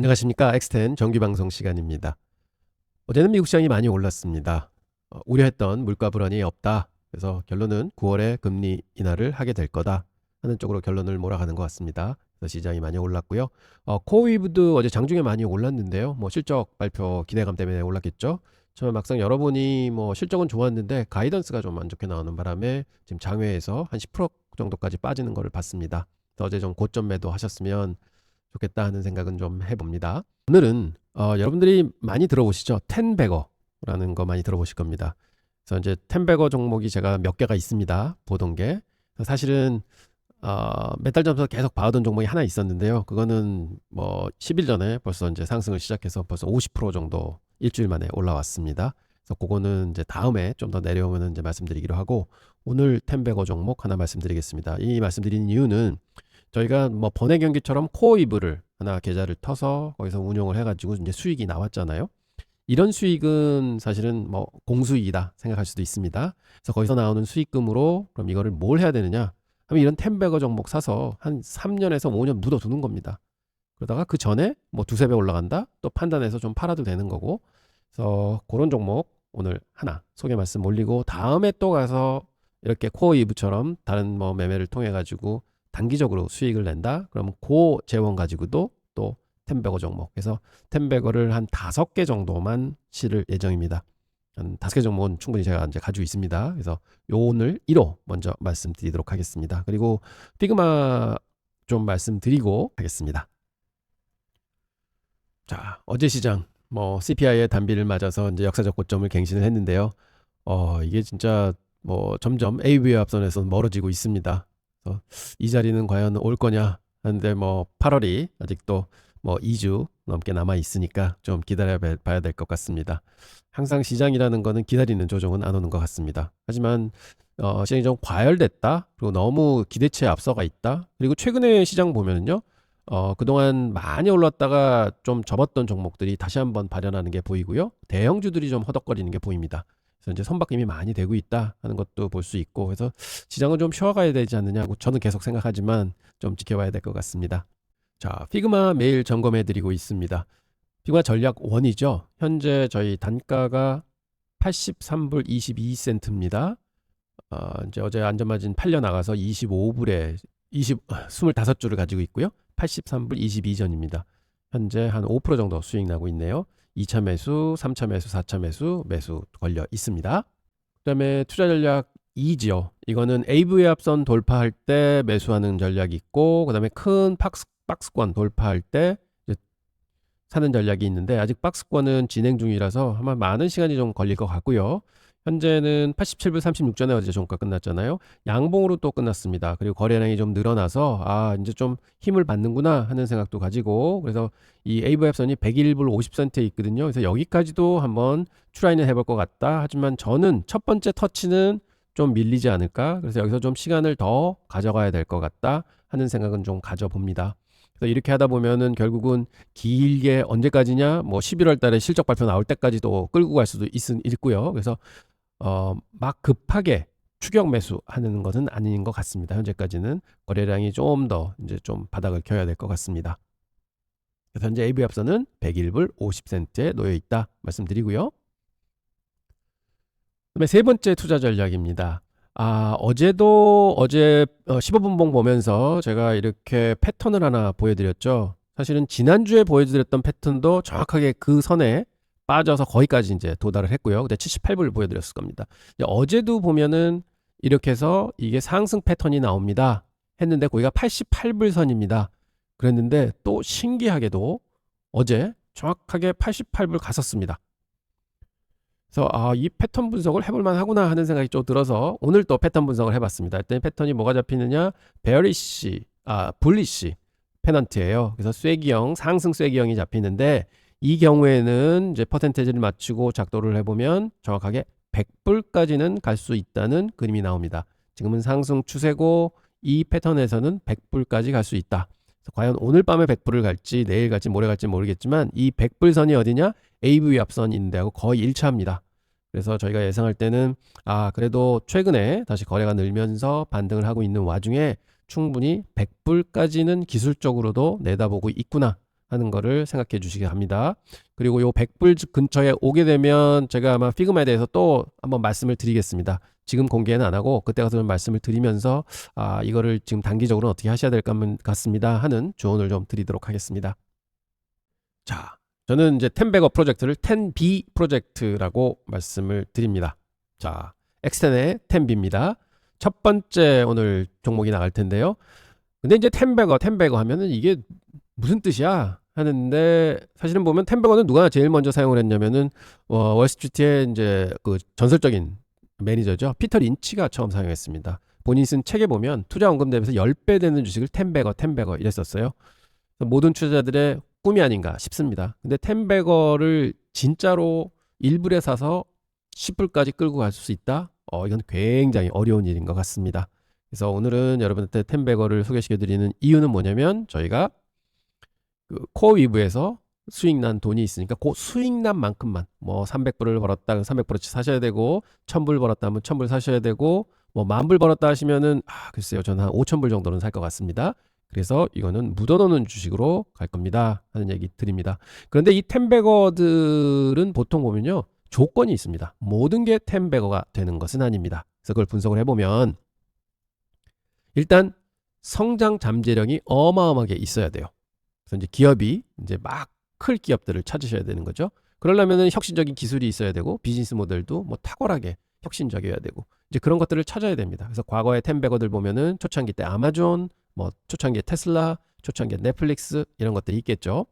안녕하십니까. 엑스텐 정규방송 시간입니다. 어제는 미국 시장이 많이 올랐습니다. 우려했던 물가 불안이 없다. 그래서 결론은 9월에 금리 인하를 하게 될 거다 하는 쪽으로 결론을 몰아가는 것 같습니다. 그래서 시장이 많이 올랐고요. 코어위브도 어제 장중에 많이 올랐는데요. 실적 발표 기대감 때문에 올랐겠죠. 처음에 막상 열어보니 실적은 좋았는데 가이던스가 좀 안 좋게 나오는 바람에 지금 장외에서 한 10% 정도까지 빠지는 것을 봤습니다. 그래서 어제 좀 고점 매도 하셨으면 좋겠다 하는 생각은 좀 해봅니다. 오늘은 여러분들이 많이 들어보시죠? 텐베거라는 거 많이 들어보실 겁니다. 그래서 이제 텐베거 종목이 제가 몇 개가 있습니다. 보던 게. 사실은 몇 달 전부터 계속 봐오던 종목이 하나 있었는데요. 그거는 10일 전에 벌써 이제 상승을 시작해서 벌써 50% 정도 일주일 만에 올라왔습니다. 그래서 그거는 이제 다음에 좀 더 내려오면 이제 말씀드리기로 하고, 오늘 텐베거 종목 하나 말씀드리겠습니다. 이 말씀드리는 이유는 저희가 번외 경기처럼 코어이브를 하나 계좌를 터서 거기서 운용을 해가지고 이제 수익이 나왔잖아요. 이런 수익은 사실은 공수익이다 생각할 수도 있습니다. 그래서 거기서 나오는 수익금으로 그럼 이거를 뭘 해야 되느냐 하면 이런 텐베거 종목 사서 한 3년에서 5년 묻어두는 겁니다. 그러다가 그 전에 두세 배 올라간다 또 판단해서 좀 팔아도 되는 거고. 그래서 그런 종목 오늘 하나 소개 말씀 올리고, 다음에 또 가서 이렇게 코어이브처럼 다른 매매를 통해 가지고 단기적으로 수익을 낸다? 그러면 그 재원 가지고도 또 텐베거 종목. 그래서 텐베거를 한 5개 정도만 실을 예정입니다. 한 5개 종목은 충분히 제가 이제 가지고 있습니다. 그래서 오늘 1호 먼저 말씀드리도록 하겠습니다. 그리고 피그마 좀 말씀드리고 하겠습니다. 자, 어제 시장 CPI의 단비를 맞아서 이제 역사적 고점을 갱신을 했는데요. 이게 진짜 점점 AV의 앞선에서 멀어지고 있습니다. 이 자리는 과연 올 거냐 하는데 8월이 아직도 2주 넘게 남아 있으니까 좀 기다려 봐야 될 것 같습니다. 항상 시장이라는 거는 기다리는 조정은 안 오는 것 같습니다. 하지만 시장이 좀 과열됐다, 그리고 너무 기대치에 앞서가 있다, 그리고 최근에 시장 보면은요, 그동안 많이 올랐다가 좀 접었던 종목들이 다시 한번 발현하는 게 보이고요, 대형주들이 좀 허덕거리는 게 보입니다. 그래서 이제 선박임이 많이 되고 있다 하는 것도 볼 수 있고, 그래서 시장은 좀 쉬어가야 되지 않느냐고 저는 계속 생각하지만 좀 지켜봐야 될 것 같습니다. 자, 피그마 매일 점검해 드리고 있습니다. 피그마 전략 1이죠. 현재 저희 단가가 83불 22센트입니다. 이제 어제 안전마진 팔려 나가서 25불에 25줄을 가지고 있고요. 83불 22전입니다. 현재 한 5% 정도 수익 나고 있네요. 2차 매수, 3차 매수, 4차 매수 걸려 있습니다. 그 다음에 투자 전략 2죠. 이거는 AV 합선 돌파할 때 매수하는 전략이 있고, 그 다음에 큰 박스권 돌파할 때 사는 전략이 있는데, 아직 박스권은 진행 중이라서 아마 많은 시간이 좀 걸릴 것 같고요. 현재는 87불 36전에 어제 종가 끝났잖아요. 양봉으로 또 끝났습니다. 그리고 거래량이 좀 늘어나서 이제 좀 힘을 받는구나 하는 생각도 가지고, 그래서 이 AVF선이 101불 50센트에 있거든요. 그래서 여기까지도 한번 트라이는 해볼 것 같다. 하지만 저는 첫 번째 터치는 좀 밀리지 않을까. 그래서 여기서 좀 시간을 더 가져가야 될 것 같다 하는 생각은 좀 가져봅니다. 그래서 이렇게 하다 보면은 결국은 길게 언제까지냐, 11월 달에 실적 발표 나올 때까지도 끌고 갈 수도 있고요. 그래서 막 급하게 추격 매수하는 것은 아닌 것 같습니다. 현재까지는 거래량이 좀 더 이제 좀 바닥을 켜야 될 것 같습니다. 그래서 현재 AV 합선은 101불 50센트에 놓여 있다 말씀드리고요. 그다음에 세 번째 투자 전략입니다. 어제 15분봉 보면서 제가 이렇게 패턴을 하나 보여드렸죠. 사실은 지난주에 보여드렸던 패턴도 정확하게 그 선에 빠져서 거기까지 이제 도달을 했고요. 그때 78불을 보여드렸을 겁니다. 어제도 보면은 이렇게 해서 이게 상승 패턴이 나옵니다 했는데 거기가 88불 선입니다. 그랬는데 또 신기하게도 어제 정확하게 88불 갔었습니다. 그래서 이 패턴 분석을 해볼만 하구나 하는 생각이 좀 들어서 오늘 또 패턴 분석을 해봤습니다. 일단 패턴이 뭐가 잡히느냐, 불리시 페넌트예요. 그래서 쐐기형, 상승 쐐기형이 잡히는데, 이 경우에는 이제 퍼센테이지를 맞추고 작도를 해보면 정확하게 100불까지는 갈 수 있다는 그림이 나옵니다. 지금은 상승 추세고 이 패턴에서는 100불까지 갈 수 있다. 그래서 과연 오늘 밤에 100불을 갈지 내일 갈지 모레 갈지 모르겠지만, 이 100불선이 어디냐, AV 앞선인데 하고 거의 1차입니다. 그래서 저희가 예상할 때는 그래도 최근에 다시 거래가 늘면서 반등을 하고 있는 와중에 충분히 100불까지는 기술적으로도 내다보고 있구나 하는 거를 생각해 주시기 합니다. 그리고 요 100불 근처에 오게 되면 제가 아마 피그마에 대해서 또 한번 말씀을 드리겠습니다. 지금 공개는 안 하고 그때 가서 좀 말씀을 드리면서 이거를 지금 단기적으로 어떻게 하셔야 될 것 같습니다 하는 조언을 좀 드리도록 하겠습니다. 자, 저는 이제 10백업 프로젝트를 10B 프로젝트라고 말씀을 드립니다. 자, 엑스텐의 10B입니다. 첫 번째 오늘 종목이 나갈 텐데요. 근데 이제 10백어 하면은 이게 무슨 뜻이야? 하는데 사실은 보면 10백어는 누가 제일 먼저 사용을 했냐면은 월스트리트의 이제 그 전설적인 매니저죠. 피터 린치가 처음 사용했습니다. 본인이 쓴 책에 보면 투자 원금 대비해서 10배 되는 주식을 10백어 이랬었어요. 모든 투자자들의 꿈이 아닌가 싶습니다. 근데 10백어를 진짜로 1불에 사서 10불까지 끌고 갈 수 있다? 이건 굉장히 어려운 일인 것 같습니다. 그래서 오늘은 여러분한테 10백어를 소개시켜드리는 이유는 뭐냐면 저희가 그 코어 위브에서 수익 난 돈이 있으니까 그 수익 난 만큼만 뭐 300불을 벌었다 그럼 300불어치 사셔야 되고 1000불 벌었다 하면 1000불 사셔야 되고 뭐 10,000불 벌었다 하시면은 글쎄요 저는 한 5000불 정도는 살 것 같습니다. 그래서 이거는 묻어놓는 주식으로 갈 겁니다 하는 얘기 드립니다. 그런데 이 10백어들은 보통 보면요 조건이 있습니다. 모든 게 10백어가 되는 것은 아닙니다. 그래서 그걸 분석을 해보면 일단 성장 잠재력이 어마어마하게 있어야 돼요. 그래서 이제 기업이 이제 막 클 기업들을 찾으셔야 되는 거죠. 그러려면은 혁신적인 기술이 있어야 되고 비즈니스 모델도 뭐 탁월하게 혁신적이어야 되고 이제 그런 것들을 찾아야 됩니다. 그래서 과거의 10백어들 보면은 초창기 때 아마존, 뭐 초창기에 테슬라, 초창기에 넷플릭스 이런 것들이 있겠죠.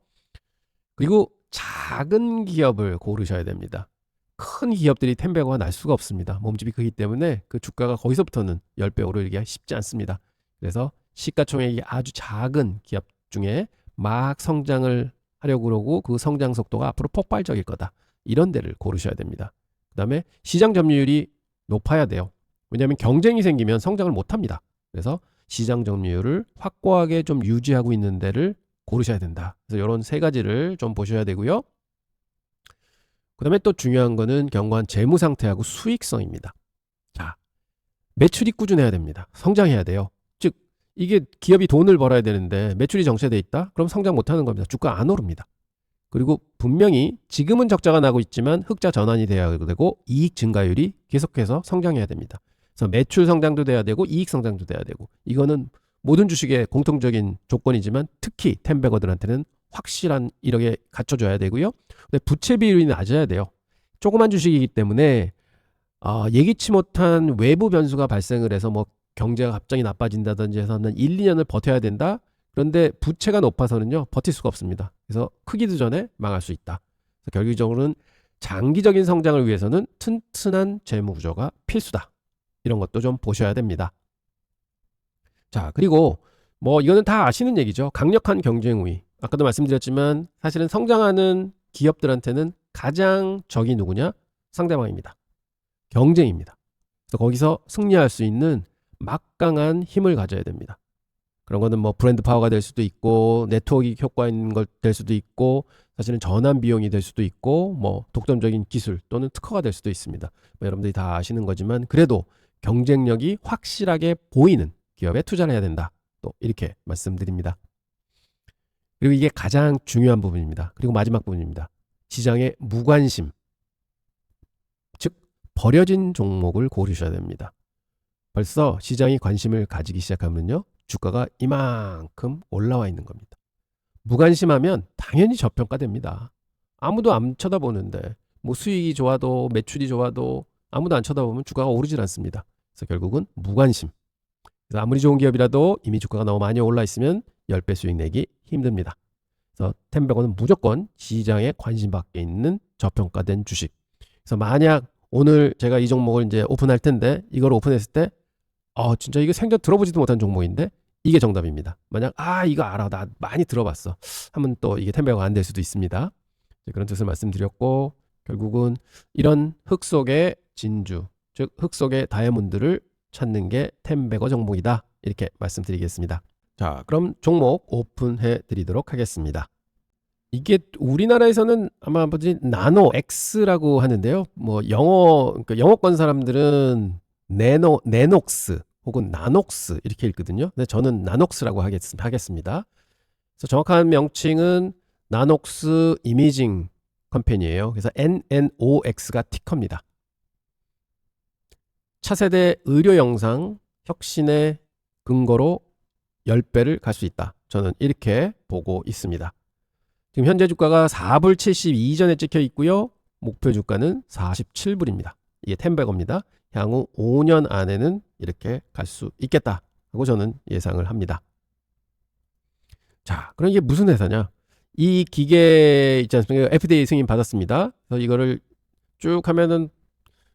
그리고 작은 기업을 고르셔야 됩니다. 큰 기업들이 10백어가 날 수가 없습니다. 몸집이 크기 때문에 그 주가가 거기서부터는 10배 오르기가 쉽지 않습니다. 그래서 시가총액이 아주 작은 기업 중에 막 성장을 하려고 그러고 그 성장 속도가 앞으로 폭발적일 거다. 이런 데를 고르셔야 됩니다. 그 다음에 시장 점유율이 높아야 돼요. 왜냐하면 경쟁이 생기면 성장을 못합니다. 그래서 시장 점유율을 확고하게 좀 유지하고 있는 데를 고르셔야 된다. 그래서 이런 세 가지를 좀 보셔야 되고요. 그 다음에 또 중요한 거는 견고한 재무 상태하고 수익성입니다. 자, 매출이 꾸준해야 됩니다. 성장해야 돼요. 즉 이게 기업이 돈을 벌어야 되는데 매출이 정체돼 있다? 그럼 성장 못하는 겁니다. 주가 안 오릅니다. 그리고 분명히 지금은 적자가 나고 있지만 흑자 전환이 돼야 되고 이익 증가율이 계속해서 성장해야 됩니다. 그래서 매출 성장도 돼야 되고 이익 성장도 돼야 되고 이거는 모든 주식의 공통적인 조건이지만 특히 10백어들한테는 확실한 이력에 갖춰줘야 되고요. 근데 부채 비율이 낮아야 돼요. 조그만 주식이기 때문에 예기치 못한 외부 변수가 발생을 해서 뭐 경제가 갑자기 나빠진다든지 해서 한 1, 2년을 버텨야 된다. 그런데 부채가 높아서는요 버틸 수가 없습니다. 그래서 크기도 전에 망할 수 있다. 그래서 결국적으로는 장기적인 성장을 위해서는 튼튼한 재무 구조가 필수다. 이런 것도 좀 보셔야 됩니다. 자, 그리고 뭐 이거는 다 아시는 얘기죠. 강력한 경쟁 우위. 아까도 말씀드렸지만 사실은 성장하는 기업들한테는 가장 적이 누구냐? 상대방입니다. 경쟁입니다. 그래서 거기서 승리할 수 있는 막강한 힘을 가져야 됩니다. 그런 거는 뭐 브랜드 파워가 될 수도 있고 네트워크 효과 있는 걸 될 수도 있고 사실은 전환 비용이 될 수도 있고 뭐 독점적인 기술 또는 특허가 될 수도 있습니다. 뭐 여러분들이 다 아시는 거지만 그래도 경쟁력이 확실하게 보이는 기업에 투자를 해야 된다. 또 이렇게 말씀드립니다. 그리고 이게 가장 중요한 부분입니다. 그리고 마지막 부분입니다. 시장의 무관심, 즉 버려진 종목을 고르셔야 됩니다. 벌써 시장이 관심을 가지기 시작하면요. 주가가 이만큼 올라와 있는 겁니다. 무관심하면 당연히 저평가됩니다. 아무도 안 쳐다보는데 뭐 수익이 좋아도 매출이 좋아도 아무도 안 쳐다보면 주가가 오르질 않습니다. 그래서 결국은 무관심. 그래서 아무리 좋은 기업이라도 이미 주가가 너무 많이 올라 있으면 10배 수익 내기 힘듭니다. 그래서 10백어는 무조건 시장에 관심 밖에 있는 저평가된 주식. 그래서 만약 오늘 제가 이 종목을 이제 오픈할 텐데 이걸 오픈했을 때 진짜 이거 생전 들어보지도 못한 종목인데 이게 정답입니다. 만약 이거 알아 나 많이 들어봤어 하면 또 이게 10백어가 안 될 수도 있습니다. 그런 뜻을 말씀드렸고 결국은 이런 흙 속의 진주 즉 흙 속의 다이아몬드를 찾는 게 10백어 종목이다 이렇게 말씀드리겠습니다. 자, 그럼 종목 오픈해 드리도록 하겠습니다. 이게 우리나라에서는 아마 나노 X라고 하는데요. 뭐 그러니까 영어권 사람들은 네녹스 혹은 나녹스 이렇게 읽거든요. 근데 저는 나녹스라고 하겠습니다. 그래서 정확한 명칭은 나녹스 이미징 컴퍼니예요. 그래서 NNOX가 티커입니다. 차세대 의료 영상 혁신의 근거로 10배를 갈 수 있다. 저는 이렇게 보고 있습니다. 지금 현재 주가가 4불 72전에 찍혀 있고요. 목표 주가는 47불입니다. 이게 텐베거입니다. 향후 5년 안에는 이렇게 갈 수 있겠다 하고 저는 예상을 합니다. 자, 그럼 이게 무슨 회사냐? 이 기계 있지 않습니까? FDA 승인 받았습니다. 그래서 이거를 쭉 하면은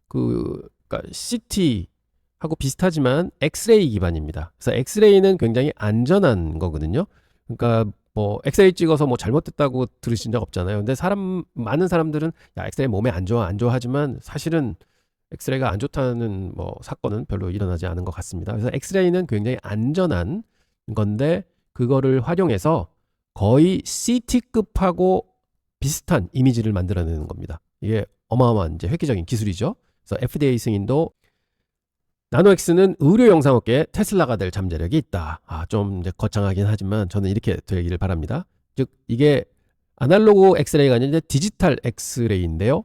그러니까 CT하고 비슷하지만 엑스레이 기반입니다. 그래서 엑스레이는 굉장히 안전한 거거든요. 그러니까 뭐 엑스레이 찍어서 뭐 잘못됐다고 들으신 적 없잖아요. 근데 많은 사람들은 야, 엑스레이 몸에 안 좋아 하지만 사실은 엑스레이가 안 좋다는 뭐 사건은 별로 일어나지 않은 것 같습니다. 그래서 엑스레이는 굉장히 안전한 건데 그거를 활용해서 거의 CT급하고 비슷한 이미지를 만들어내는 겁니다. 이게 어마어마한 이제 획기적인 기술이죠. 그래서 FDA 승인도 나노엑스는 의료 영상업계에 테슬라가 될 잠재력이 있다. 좀 이제 거창하긴 하지만 저는 이렇게 되기를 바랍니다. 즉 이게 아날로그 엑스레이가 아니라 디지털 엑스레이인데요.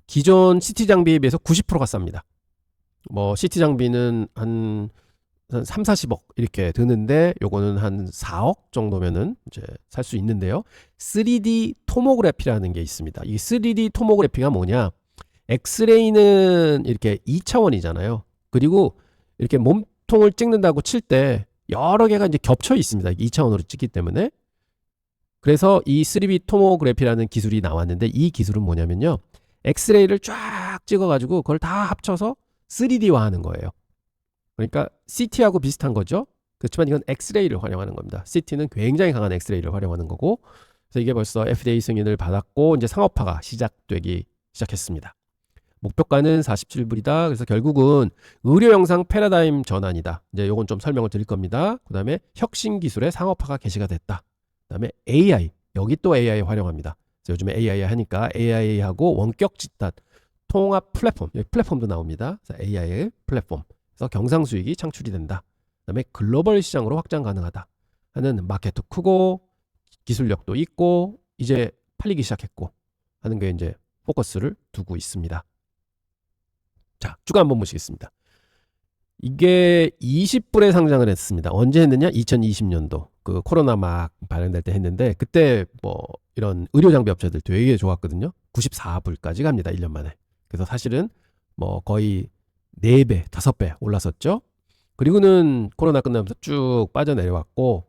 기존 CT 장비에 비해서 90%가 쌉니다. 뭐 CT 장비는 한 3, 40억 이렇게 드는데 요거는 한 4억 정도면은 이제 살 수 있는데요. 3D 토모그래피라는 게 있습니다. 이 3D 토모그래피가 뭐냐? 엑스레이는 이렇게 2차원이잖아요. 그리고 이렇게 몸통을 찍는다고 칠 때 여러 개가 이제 겹쳐 있습니다. 2차원으로 찍기 때문에. 그래서 이 3D 토모그래피라는 기술이 나왔는데 이 기술은 뭐냐면요. 엑스레이를 쫙 찍어가지고 그걸 다 합쳐서 3D화 하는 거예요. 그러니까 CT하고 비슷한 거죠. 그렇지만 이건 엑스레이를 활용하는 겁니다. CT는 굉장히 강한 엑스레이를 활용하는 거고, 그래서 이게 벌써 FDA 승인을 받았고 이제 상업화가 시작되기 시작했습니다. 목표가는 47불이다. 그래서 결국은 의료 영상 패러다임 전환이다. 이제 요건 좀 설명을 드릴 겁니다. 그 다음에 혁신 기술의 상업화가 개시가 됐다. 그 다음에 AI, 여기 또 AI 활용합니다. 그래서 요즘에 AI 하니까 AI하고 원격 집단 통합 플랫폼, 여기 플랫폼도 나옵니다. 그래서 AI 플랫폼. 그래서 경상 수익이 창출이 된다. 그다음에 글로벌 시장으로 확장 가능하다 하는 마켓도 크고 기술력도 있고 이제 팔리기 시작했고 하는 게 이제 포커스를 두고 있습니다. 자, 주가 한번 보시겠습니다. 이게 20불에 상장을 했습니다. 언제 했느냐? 2020년도 그 코로나 막 발생될 때 했는데 그때 뭐 이런 의료 장비 업체들 되게 좋았거든요. 94불까지 갑니다. 1년 만에. 그래서 사실은 뭐 거의 4배, 5배 올랐었죠. 그리고는 코로나 끝나면서 쭉 빠져내려왔고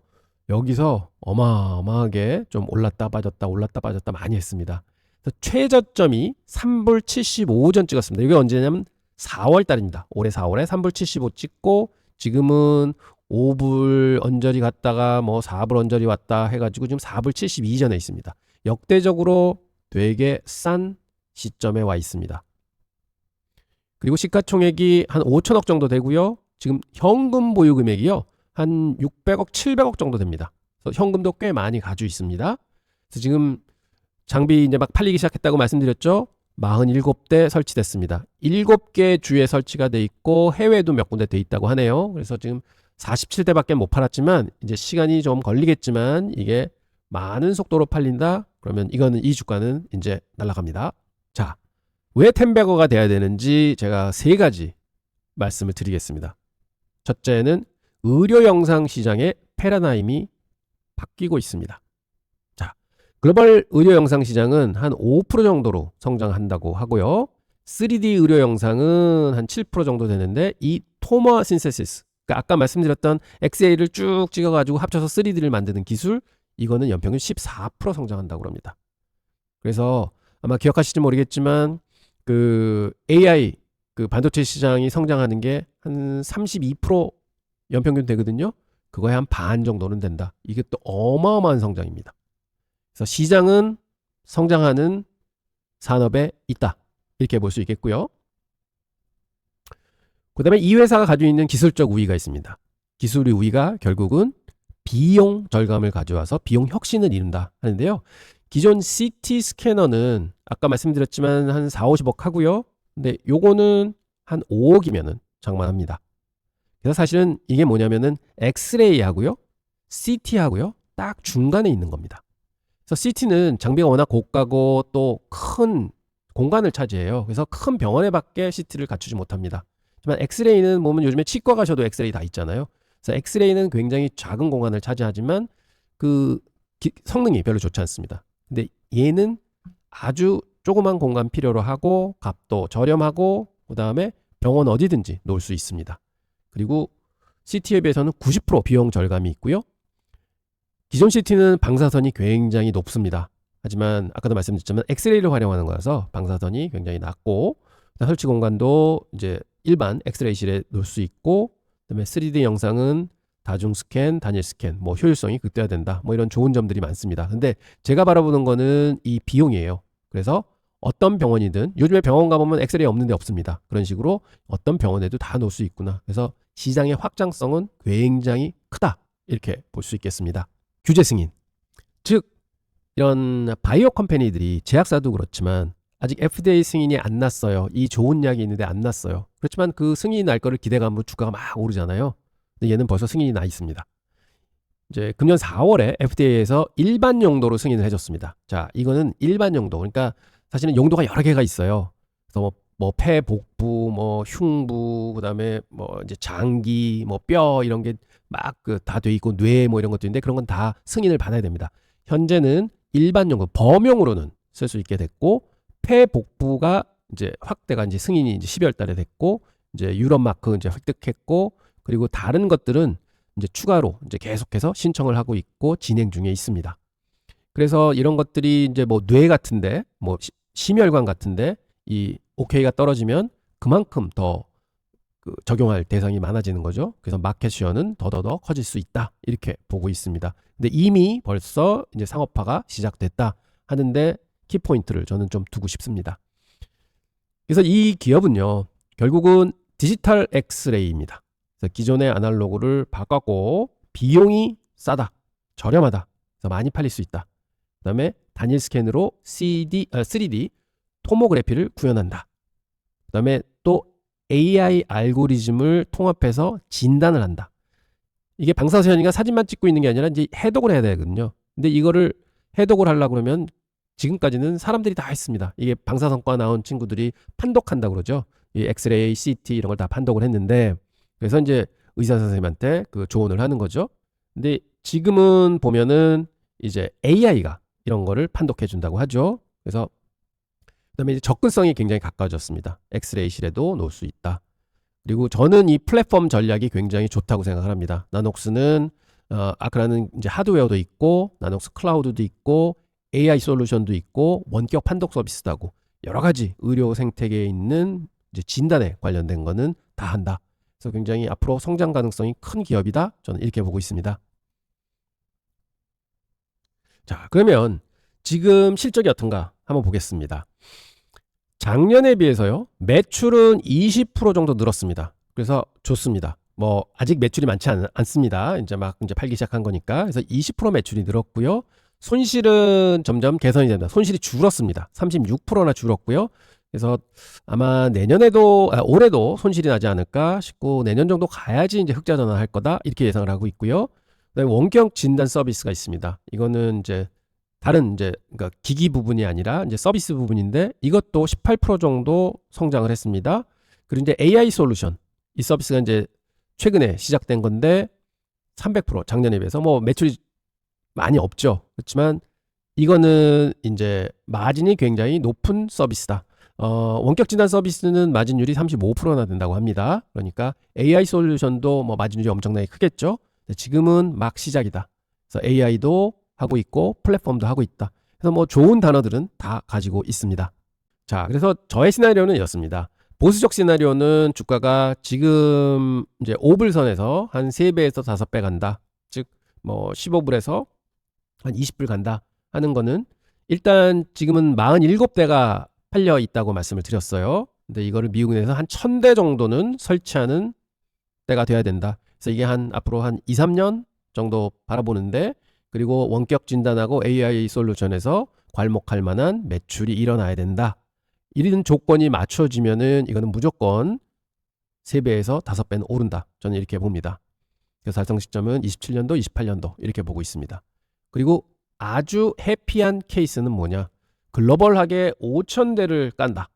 여기서 어마어마하게 좀 올랐다 빠졌다 많이 했습니다. 그래서 최저점이 3불 75전 찍었습니다. 이게 언제냐면 4월 달입니다. 올해 4월에 3불 75 찍고 지금은 5불 언저리 갔다가 뭐 4불 언저리 왔다 해가지고 지금 4불 72전에 있습니다. 역대적으로 되게 싼 시점에 와 있습니다. 그리고 시가총액이 한 5천억 정도 되고요. 지금 현금 보유 금액이요. 한 600억, 700억 정도 됩니다. 그래서 현금도 꽤 많이 가지고 있습니다. 그래서 지금 장비 이제 막 팔리기 시작했다고 말씀드렸죠. 47대 설치됐습니다. 7개 주에 설치가 돼 있고 해외에도 몇 군데 돼 있다고 하네요. 그래서 지금 47대밖에 못 팔았지만 이제 시간이 좀 걸리겠지만 이게 많은 속도로 팔린다. 그러면 이거는 이 주가는 이제 날아갑니다. 자, 왜 텐베거가 돼야 되는지 제가 3가지 말씀을 드리겠습니다. 첫째는 의료 영상 시장의 패러다임이 바뀌고 있습니다. 자, 글로벌 의료 영상 시장은 한 5% 정도로 성장한다고 하고요. 3D 의료 영상은 한 7% 정도 되는데 이 토머 신세시스, 그러니까 아까 말씀드렸던 엑스레이를 쭉 찍어가지고 합쳐서 3D를 만드는 기술, 이거는 연평균 14% 성장한다고 합니다. 그래서 아마 기억하실지 모르겠지만 그 AI 그 반도체 시장이 성장하는 게 한 32% 연평균 되거든요. 그거에 한 반 정도는 된다. 이게 또 어마어마한 성장입니다. 그래서 시장은 성장하는 산업에 있다. 이렇게 볼 수 있겠고요. 그 다음에 이 회사가 가지고 있는 기술적 우위가 있습니다. 기술의 우위가 결국은 비용 절감을 가져와서 비용 혁신을 이룬다 하는데요. 기존 CT 스캐너는 아까 말씀드렸지만 한 4, 50억 하고요. 근데 요거는 한 5억이면은 장만합니다. 그래서 사실은 이게 뭐냐면은 엑스레이 하고요. CT 하고요. 딱 중간에 있는 겁니다. 그래서 CT는 장비가 워낙 고가고 또 큰 공간을 차지해요. 그래서 큰 병원에 밖에 CT를 갖추지 못합니다. 하지만 엑스레이는 보면 요즘에 치과 가셔도 엑스레이 다 있잖아요. 그래서 엑스레이는 굉장히 작은 공간을 차지하지만 그 성능이 별로 좋지 않습니다. 근데 얘는 아주 조그만 공간 필요로 하고 값도 저렴하고 그다음에 병원 어디든지 놓을 수 있습니다. 그리고 CT에 비해서는 90% 비용 절감이 있고요. 기존 CT는 방사선이 굉장히 높습니다. 하지만 아까도 말씀드렸지만 엑스레이를 활용하는 거라서 방사선이 굉장히 낮고 설치 공간도 이제 일반 엑스레이실에 놓을 수 있고 그다음에 3D 영상은 다중 스캔, 단일 스캔, 뭐 효율성이 극대화된다. 뭐 이런 좋은 점들이 많습니다. 근데 제가 바라보는 거는 이 비용이에요. 그래서 어떤 병원이든 요즘에 병원 가보면 엑스레이 없는 데 없습니다. 그런 식으로 어떤 병원에도 다 놓을 수 있구나. 그래서 시장의 확장성은 굉장히 크다. 이렇게 볼 수 있겠습니다. 규제 승인. 즉 이런 바이오 컴퍼니들이 제약사도 그렇지만 아직 FDA 승인이 안 났어요. 이 좋은 약이 있는데 안 났어요. 그렇지만 그 승인이 날 거를 기대감으로 주가가 막 오르잖아요. 근데 얘는 벌써 승인이 나 있습니다. 이제 금년 4월에 FDA에서 일반 용도로 승인을 해줬습니다. 자, 이거는 일반 용도. 그러니까 사실은 용도가 여러 개가 있어요. 그래서 뭐 폐, 복부, 뭐 흉부, 그다음에 뭐 이제 장기, 뭐 뼈 이런 게 막 그 다 돼 있고 뇌 뭐 이런 것도 있는데 그런 건 다 승인을 받아야 됩니다. 현재는 일반 용도 범용으로는 쓸 수 있게 됐고 폐, 복부가 이제 확대가 이제 승인이 이제 12월 달에 됐고 이제 유럽 마크 이제 획득했고 그리고 다른 것들은 이제 추가로 이제 계속해서 신청을 하고 있고 진행 중에 있습니다. 그래서 이런 것들이 이제 뭐 뇌 같은데 뭐 심혈관 같은데 이 OK가 떨어지면 그만큼 더 그 적용할 대상이 많아지는 거죠. 그래서 마켓 시어는 더더더 커질 수 있다. 이렇게 보고 있습니다. 근데 이미 벌써 이제 상업화가 시작됐다 하는데 키포인트를 저는 좀 두고 싶습니다. 그래서 이 기업은요. 결국은 디지털 엑스레이입니다. 그래서 기존의 아날로그를 바꿨고 비용이 싸다. 저렴하다. 그래서 많이 팔릴 수 있다. 그 다음에 단일 스캔으로 3D 토모그래피를 구현한다. 그 다음에 또 AI 알고리즘을 통합해서 진단을 한다. 이게 방사선이가 사진만 찍고 있는 게 아니라 이제 해독을 해야 되거든요. 근데 이거를 해독을 하려고 그러면 지금까지는 사람들이 다 했습니다. 이게 방사선과 나온 친구들이 판독한다 그러죠. 이 엑스레이, CT 이런 걸 다 판독을 했는데 그래서 이제 의사 선생님한테 그 조언을 하는 거죠. 근데 지금은 보면은 이제 AI가 이런 거를 판독해 준다고 하죠. 그래서 그다음에 이제 접근성이 굉장히 가까워졌습니다. 엑스레이실에도 놓을 수 있다. 그리고 저는 이 플랫폼 전략이 굉장히 좋다고 생각을 합니다. 나녹스는 아크라는 이제 하드웨어도 있고 나녹스 클라우드도 있고 AI 솔루션도 있고 원격 판독 서비스도 하고 여러 가지 의료 생태계에 있는 이제 진단에 관련된 거는 다 한다. 그래서 굉장히 앞으로 성장 가능성이 큰 기업이다. 저는 이렇게 보고 있습니다. 자, 그러면 지금 실적이 어떤가 한번 보겠습니다. 작년에 비해서요. 매출은 20% 정도 늘었습니다. 그래서 좋습니다. 뭐 아직 매출이 많지 않습니다. 이제 막 이제 팔기 시작한 거니까. 그래서 20% 매출이 늘었고요. 손실은 점점 개선이 됩니다. 손실이 줄었습니다. 36%나 줄었고요. 그래서 아마 올해도 손실이 나지 않을까 싶고 내년 정도 가야지 이제 흑자 전환할 거다 이렇게 예상을 하고 있고요. 그다음에 원격 진단 서비스가 있습니다. 이거는 이제 다른 이제 그러니까 기기 부분이 아니라 이제 서비스 부분인데 이것도 18% 정도 성장을 했습니다. 그리고 이제 AI 솔루션 이 서비스가 이제 최근에 시작된 건데 300% 작년에 비해서 뭐 매출이 많이 없죠. 그렇지만 이거는 이제 마진이 굉장히 높은 서비스다. 원격 진단 서비스는 마진율이 35%나 된다고 합니다. 그러니까 AI 솔루션도 뭐 마진율이 엄청나게 크겠죠. 지금은 막 시작이다. 그래서 AI도 하고 있고 플랫폼도 하고 있다. 그래서 뭐 좋은 단어들은 다 가지고 있습니다. 자, 그래서 저의 시나리오는 이렇습니다. 보수적 시나리오는 주가가 지금 이제 5불선에서 한 3배에서 5배 간다. 즉 뭐 15불에서 한 20불 간다 하는 거는 일단 지금은 47대가 팔려 있다고 말씀을 드렸어요. 근데 이거를 미국에서 한 1000대 정도는 설치하는 때가 돼야 된다. 그래서 이게 앞으로 한 2, 3년 정도 바라보는데 그리고 원격 진단하고 AI 솔루션에서 괄목할 만한 매출이 일어나야 된다. 이런 조건이 맞춰지면은 이거는 무조건 3배에서 5배는 오른다. 저는 이렇게 봅니다. 그래서 달성 시점은 27년도, 28년도 이렇게 보고 있습니다. 그리고 아주 해피한 케이스는 뭐냐? 글로벌하게 5,000대를 깐다.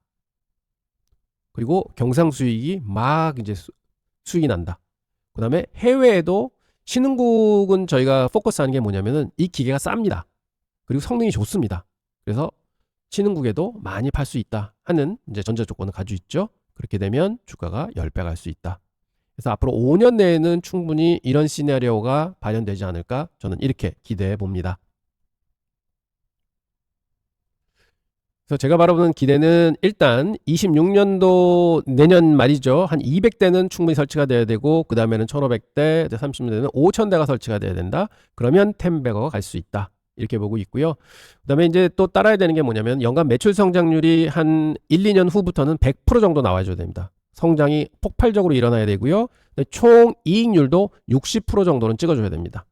그리고 경상 수익이 막 이제 수익이 난다. 그 다음에 해외에도 신흥국은 저희가 포커스하는 게 뭐냐면은 이 기계가 쌉니다. 그리고 성능이 좋습니다. 그래서 신흥국에도 많이 팔 수 있다 하는 이제 전제 조건을 가지고 있죠. 그렇게 되면 주가가 10배 갈 수 있다. 그래서 앞으로 5년 내에는 충분히 이런 시나리오가 발현되지 않을까 저는 이렇게 기대해 봅니다. 그래서 제가 바라보는 기대는 일단 26년도 내년 말이죠. 한 200대는 충분히 설치가 돼야 되고 그 다음에는 1500대, 30년대는 5000대가 설치가 돼야 된다. 그러면 10배가 갈 수 있다. 이렇게 보고 있고요. 그 다음에 이제 또 따라야 되는 게 뭐냐면 연간 매출 성장률이 한 1, 2년 후부터는 100% 정도 나와줘야 됩니다. 성장이 폭발적으로 일어나야 되고요. 총 이익률도 60% 정도는 찍어줘야 됩니다.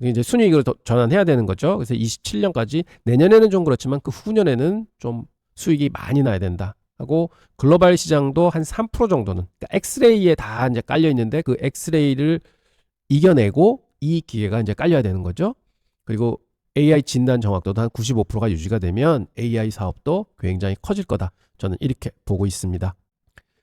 이제 순이익으로 전환해야 되는 거죠. 그래서 27년까지 내년에는 좀 그렇지만 그 후년에는 좀 수익이 많이 나야 된다. 하고 글로벌 시장도 한 3% 정도는 그러니까 엑스레이에 다 이제 깔려 있는데 그 엑스레이를 이겨내고 이 기계가 이제 깔려야 되는 거죠. 그리고 AI 진단 정확도도 한 95%가 유지가 되면 AI 사업도 굉장히 커질 거다. 저는 이렇게 보고 있습니다.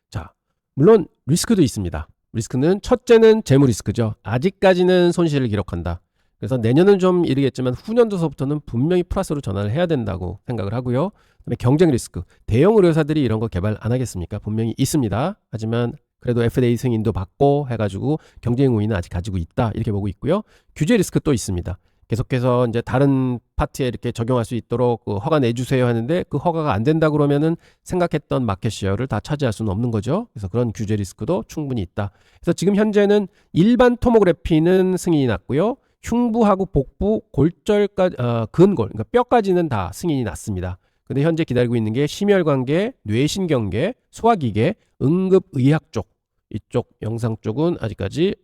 자, 물론 리스크도 있습니다. 리스크는 첫째는 재무 리스크죠. 아직까지는 손실을 기록한다. 그래서 내년은 좀 이르겠지만 후년도서부터는 분명히 플러스로 전환을 해야 된다고 생각을 하고요. 그다음에 경쟁 리스크. 대형 의료사들이 이런 거 개발 안 하겠습니까? 분명히 있습니다. 하지만 그래도 FDA 승인도 받고 해가지고 경쟁 우위는 아직 가지고 있다. 이렇게 보고 있고요. 규제 리스크 또 있습니다. 계속해서 이제 다른 파트에 이렇게 적용할 수 있도록 그 허가 내주세요 하는데 그 허가가 안 된다 그러면은 생각했던 마켓 시어를 다 차지할 수는 없는 거죠. 그래서 그런 규제 리스크도 충분히 있다. 그래서 지금 현재는 일반 토모그래피는 승인이 났고요. 흉부하고 복부, 골절까지, 근골, 그러니까 뼈까지는 다 승인이 났습니다. 근데 현재 기다리고 있는 게 심혈관계, 뇌신경계, 소화기계, 응급의학 쪽, 이쪽 영상 쪽은 아직까지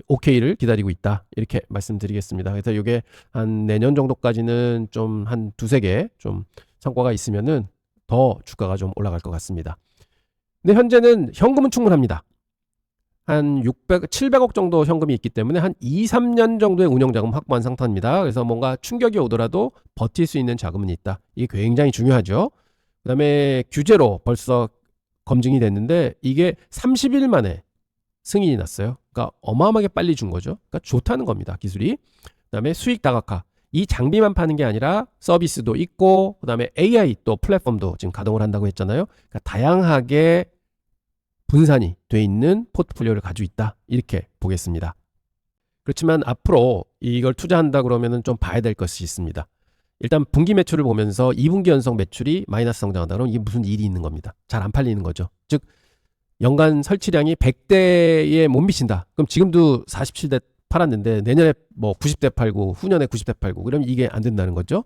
OK를 기다리고 있다. 이렇게 말씀드리겠습니다. 그래서 이게 한 내년 정도까지는 좀 한 두세 개 좀 성과가 있으면은 더 주가가 좀 올라갈 것 같습니다. 근데 현재는 현금은 충분합니다. 한 700억 정도 현금이 있기 때문에 한 2, 3년 정도의 운영자금 확보한 상태입니다. 그래서 뭔가 충격이 오더라도 버틸 수 있는 자금은 있다. 이게 굉장히 중요하죠. 그 다음에 규제로 벌써 검증이 됐는데 이게 30일 만에 승인이 났어요. 그러니까 어마어마하게 빨리 준 거죠. 그러니까 좋다는 겁니다. 기술이. 그 다음에 수익 다각화. 이 장비만 파는 게 아니라 서비스도 있고 그 다음에 AI 또 플랫폼도 지금 가동을 한다고 했잖아요. 그러니까 다양하게 분산이 돼 있는 포트폴리오를 가지고 있다. 이렇게 보겠습니다. 그렇지만 앞으로 이걸 투자한다 그러면은 좀 봐야 될 것이 있습니다. 일단 분기 매출을 보면서 2분기 연속 매출이 마이너스 성장한다 그러면 이게 무슨 일이 있는 겁니다. 잘 안 팔리는 거죠. 즉 연간 설치량이 100대에 못 미친다. 그럼 지금도 47대 팔았는데 내년에 뭐 90대 팔고 후년에 90대 팔고 그러면 이게 안 된다는 거죠.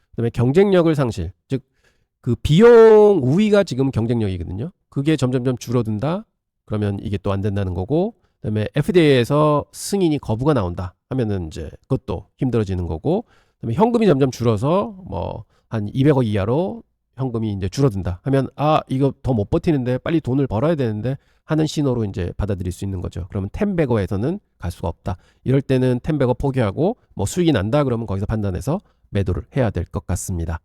그다음에 경쟁력을 상실. 즉 그 비용 우위가 지금 경쟁력이거든요. 그게 점점점 줄어든다. 그러면 이게 또 안 된다는 거고. 그다음에 FDA에서 승인이 거부가 나온다 하면은 이제 그것도 힘들어지는 거고. 그다음에 현금이 점점 줄어서 뭐 한 200억 이하로 현금이 이제 줄어든다 하면 이거 더 못 버티는데 빨리 돈을 벌어야 되는데 하는 신호로 이제 받아들일 수 있는 거죠. 그러면 텐베거에서는 갈 수가 없다. 이럴 때는 텐베거 포기하고 뭐 수익이 난다 그러면 거기서 판단해서 매도를 해야 될 것 같습니다.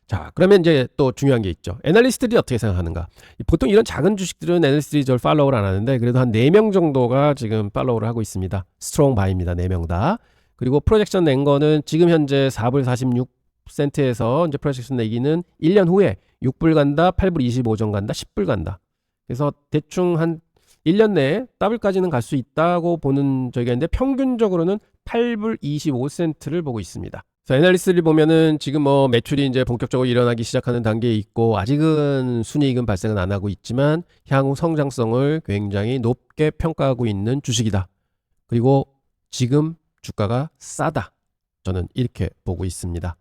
자, 그러면 이제 또 중요한 게 있죠. 애널리스트들이 어떻게 생각하는가? 보통 이런 작은 주식들은 애널리스트들이 저를 팔로우를 안 하는데 그래도 한 4명 정도가 지금 팔로우를 하고 있습니다. 스트롱 바이입니다. 4명 다. 그리고 프로젝션 낸 거는 지금 현재 4불 46센트에서 이제 프로젝션 내기는 1년 후에 6불 간다, 8불 25전 간다, 10불 간다. 그래서 대충 한 1년 내에 더블까지는 갈 수 있다고 보는 저희가 있는데 평균적으로는 8불 25센트를 보고 있습니다. 애널리스트를 보면은 지금 뭐 매출이 이제 본격적으로 일어나기 시작하는 단계에 있고 아직은 순이익은 발생은 안 하고 있지만 향후 성장성을 굉장히 높게 평가하고 있는 주식이다. 그리고 지금 주가가 싸다. 저는 이렇게 보고 있습니다.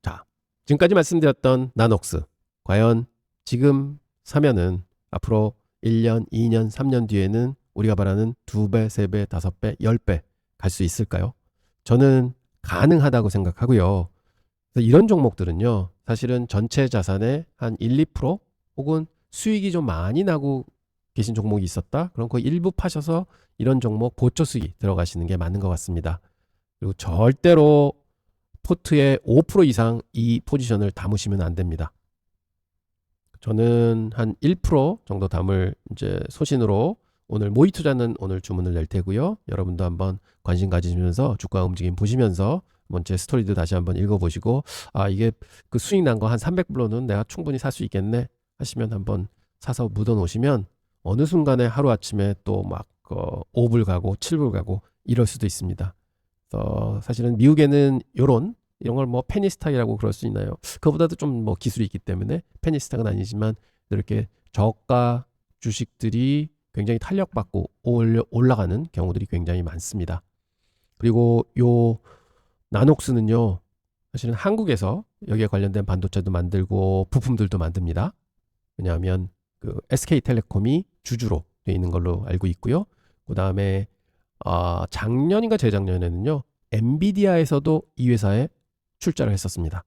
자, 지금까지 말씀드렸던 나녹스. 과연 지금 사면은 앞으로 1년, 2년, 3년 뒤에는 우리가 바라는 2배, 3배, 5배, 10배 갈 수 있을까요? 저는 가능하다고 생각하고요. 그래서 이런 종목들은요. 사실은 전체 자산의 한 1, 2% 혹은 수익이 좀 많이 나고 계신 종목이 있었다. 그럼 그 일부 파셔서 이런 종목 보초 수익 들어가시는 게 맞는 것 같습니다. 그리고 절대로 포트의 5% 이상 이 포지션을 담으시면 안 됩니다. 저는 한 1% 정도 담을 이제 소신으로 오늘 모의 투자는 오늘 주문을 낼 테고요. 여러분도 한번 관심 가지시면서 주가 움직임 보시면서 한번 제 스토리도 다시 한번 읽어보시고, 아, 이게 그 수익 난 거 한 300불로는 내가 충분히 살 수 있겠네 하시면 한번 사서 묻어 놓으시면 어느 순간에 하루아침에 또 막 5불 가고 7불 가고 이럴 수도 있습니다. 사실은 미국에는 이런 걸 뭐 페니스탁이라고 그럴 수 있나요? 그거보다도 좀 뭐 기술이 있기 때문에 페니스탁은 아니지만 이렇게 저가 주식들이 굉장히 탄력받고 올라가는 경우들이 굉장히 많습니다. 그리고 요 나녹스는요, 사실은 한국에서 여기에 관련된 반도체도 만들고 부품들도 만듭니다. 왜냐하면 그 SK텔레콤이 주주로 되어 있는 걸로 알고 있고요. 그 다음에 작년인가 재작년에는요, 엔비디아에서도 이 회사에 출자를 했었습니다.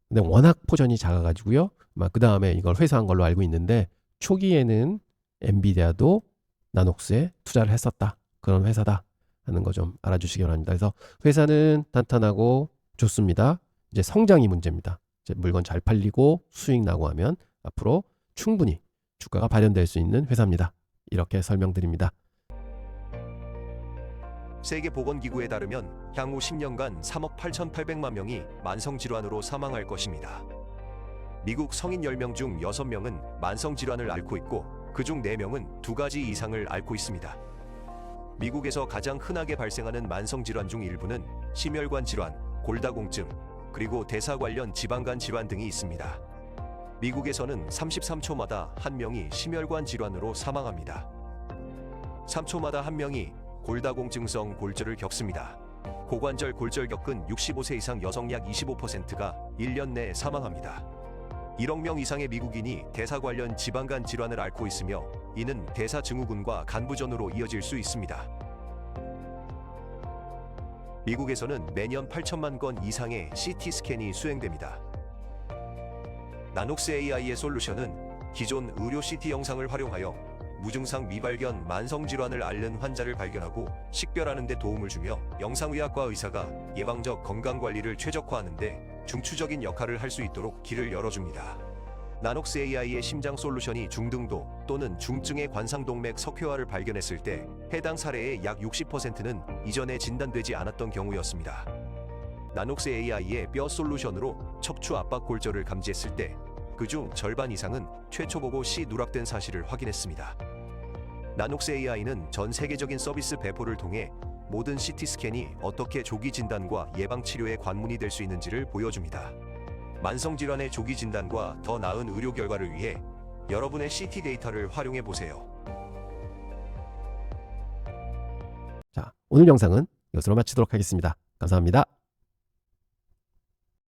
근데 워낙 포션이 작아가지고요, 그 다음에 이걸 회수한 걸로 알고 있는데, 초기에는 엔비디아도 나녹스에 투자를 했었다, 그런 회사다 하는 거 좀 알아주시기 바랍니다. 그래서 회사는 탄탄하고 좋습니다. 이제 성장이 문제입니다. 이제 물건 잘 팔리고 수익 나고 하면 앞으로 충분히 주가가 발현될 수 있는 회사입니다. 이렇게 설명드립니다. 세계보건기구에 따르면 향후 10년간 3억 8,800만 명이 만성질환으로 사망할 것입니다. 미국 성인 10명 중 6명은 만성질환을 앓고 있고 그중 4명은 2가지 이상을 앓고 있습니다. 미국에서 가장 흔하게 발생하는 만성질환 중 일부는 심혈관 질환, 골다공증, 그리고 대사 관련 지방간 질환 등이 있습니다. 미국에서는 33초마다 1명이 심혈관 질환으로 사망합니다. 3초마다 1명이 골다공증성 골절을 겪습니다. 고관절 골절 겪은 65세 이상 여성 약 25%가 1년 내에 사망합니다. 1억 명 이상의 미국인이 대사 관련 지방간 질환을 앓고 있으며 이는 대사 증후군과 간부전으로 이어질 수 있습니다. 미국에서는 매년 8천만 건 이상의 CT 스캔이 수행됩니다. 나녹스 AI의 솔루션은 기존 의료 CT 영상을 활용하여 무증상 미발견 만성질환을 앓는 환자를 발견하고 식별하는 데 도움을 주며 영상의학과 의사가 예방적 건강관리를 최적화하는 데 중추적인 역할을 할 수 있도록 길을 열어줍니다. 나녹스 AI의 심장 솔루션이 중등도 또는 중증의 관상동맥 석회화를 발견했을 때 해당 사례의 약 60%는 이전에 진단되지 않았던 경우였습니다. 나녹스 AI의 뼈 솔루션으로 척추 압박 골절을 감지했을 때 그중 절반 이상은 최초 보고 시 누락된 사실을 확인했습니다. 나녹스 AI는 전 세계적인 서비스 배포를 통해 모든 CT 스캔이 어떻게 조기 진단과 예방 치료의 관문이 될 수 있는지를 보여줍니다. 만성질환의 조기 진단과 더 나은 의료 결과를 위해 여러분의 CT 데이터를 활용해 보세요. 자, 오늘 영상은 이것으로 마치도록 하겠습니다. 감사합니다.